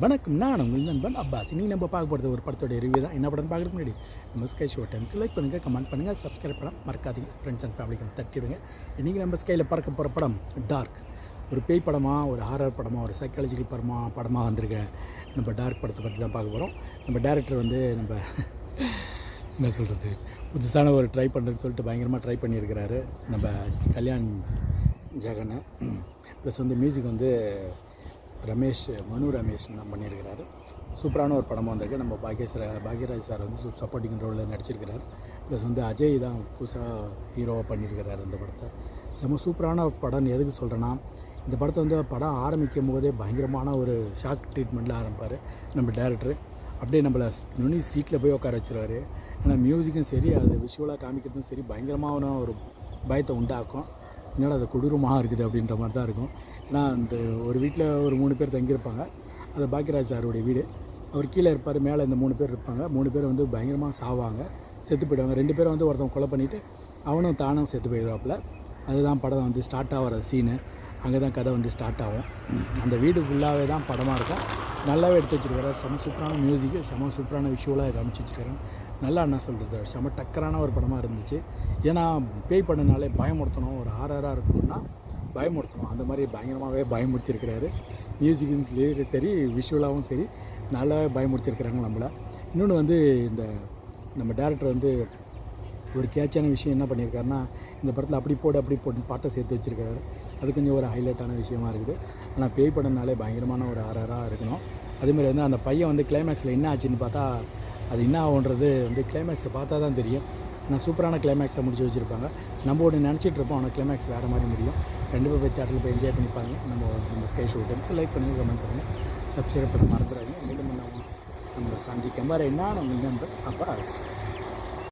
வணக்கம், நான் உங்கள் நண்பன் அப்பாஸ். இன்றைக்கி நம்ம பார்க்க போகிறது ஒரு படத்தோடைய ரிவ்யூ தான். என்ன படம்னு பார்க்குறதுக்கு முன்னாடி நம்ம ஸ்கை ஷோ டைமுக்கு லைக் பண்ணுங்கள், கமெண்ட் பண்ணுங்கள், சப்ஸ்கிரைப் பண்ண மறக்காதீங்க. ஃப்ரெண்ட்ஸ் அண்ட் ஃபேமிலிக்கு தட்டிவிடுங்க. இன்றைக்கி நம்ம ஸ்கையில் பறக்க போகிற படம் டார்க். ஒரு பேய் படமாக, ஒரு ஹாரர் படமாக, ஒரு சைக்காலஜிக்கல் படமாக வந்திருக்க நம்ம டார்க் படத்தை பற்றி தான் பார்க்க போகிறோம். நம்ம டேரக்டர் வந்து நம்ம என்ன சொல்கிறது, புதுசான ஒரு ட்ரை பண்ணுறதுன்னு சொல்லிட்டு பயங்கரமாக ட்ரை பண்ணியிருக்கிறாரு நம்ம கல்யாண் ஜெகன். ப்ளஸ் வந்து மியூசிக் வந்து மனு ரமேஷ் தான் பண்ணியிருக்கிறாரு. சூப்பரான ஒரு படமாக வந்திருக்கு. நம்ம பாக்யராஜ் சார் வந்து சப்போர்ட்டிங் ரோலில் நடிச்சிருக்கிறார். ப்ளஸ் வந்து அஜய் தான் புதுசாக ஹீரோவாக பண்ணியிருக்கிறார் இந்த படத்தை. செம்ம சூப்பரான படம்னு எதுக்கு சொல்கிறேன்னா, இந்த படத்தை வந்து படம் ஆரம்பிக்கும் போதே பயங்கரமான ஒரு ஷாக் ட்ரீட்மெண்ட்டில் ஆரம்பிப்பார் நம்ம டேரக்டர். அப்படியே நம்மளை நுனி சீட்டில் போய் உட்கார வச்சுருவார். ஏன்னா மியூசிக்கும் சரி, அது விஷுவலாக காமிக்கிறதும் சரி, பயங்கரமான ஒரு பயத்தை உண்டாக்கும். என்னடா அது கொடூரமாக இருக்குது அப்படின்ற மாதிரி தான் இருக்கும். ஏன்னா அந்த ஒரு வீட்டில் ஒரு 3 பேர் தங்கியிருப்பாங்க. அது பாக்யராஜ் சாருடைய வீடு. அவர் கீழே இருப்பார், மேலே இந்த 3 பேர் இருப்பாங்க. 3 பேர் வந்து பயங்கரமாக சாவாங்க, செத்து போயிடுவாங்க. 2 பேரை வந்து ஒருத்தவங்க கொலை பண்ணிவிட்டு அவனும் தானும் செத்து போயிடுவாப்பில். அதுதான் படம் வந்து ஸ்டார்ட் ஆகிற சீனு. அங்கே தான் கதை வந்து ஸ்டார்ட் ஆகும். அந்த வீடு ஃபுல்லாகவே தான் படமாக இருக்கும். நல்லாவே எடுத்து வச்சுருக்காரு. செம சூப்பரான மியூசிக்கு, செம சூப்பரான விஷுவலாக காமிச்சு வச்சுருக்காரு. நல்லா என்ன சொல்கிறது, செம டக்கரான ஒரு படமாக இருந்துச்சு. ஏன்னா பேய் படனாலே பயமுறுத்தணும், ஒரு ஹாரராக இருக்கணும்னா பயமுறுத்தணும். அந்த மாதிரி பயங்கரமாகவே பயமுறுத்தியிருக்கிறாரு. மியூசிக்கும் சரி, விஷுவலாகவும் சரி, நல்லாவே பயமுறுத்தியிருக்கிறாங்க நம்மளை. இன்னொன்று வந்து இந்த நம்ம டேரக்டர் வந்து ஒரு கேட்சான விஷயம் என்ன பண்ணியிருக்காருன்னா, இந்த படத்தில் அப்படி போட்டு பாட்டை சேர்த்து வச்சுருக்காரு. அது கொஞ்சம் ஒரு ஹைலைட்டான விஷயமா இருக்குது. ஆனால் பேய் படம்னாலே பயங்கரமான ஒரு ஹாரராக இருக்கணும். அதேமாதிரி வந்து அந்த பையன் வந்து கிளைமேக்ஸில் என்ன ஆச்சுன்னு பார்த்தா, அது என்ன ஆகுன்றது வந்து கிளைமேக்ஸை பார்த்தா தான் தெரியும். ஆனால் சூப்பரான கிளைமேக்ஸை முடிச்சு வச்சுருப்பாங்க. நம்ம ஒன்று நினச்சிட்டு இருப்போம், ஆனால் கிளைமேக்ஸ் வேறு மாதிரி முடியும். கண்டிப்பாக போய் தேட்டரில் போய் என்ஜாய் பண்ணிப்பாங்க. நம்ம ஸ்கை ஷோ டைமுக்கு லைக் பண்ணுங்கள், கமெண்ட் பண்ணுங்கள், சப்ஸ்கிரைப் பண்ண மறந்துடாதீங்க. மீண்டும் நம்ம சந்திக்கும் வரை நான் உங்கள் நண்பர் அப்பாஸ்.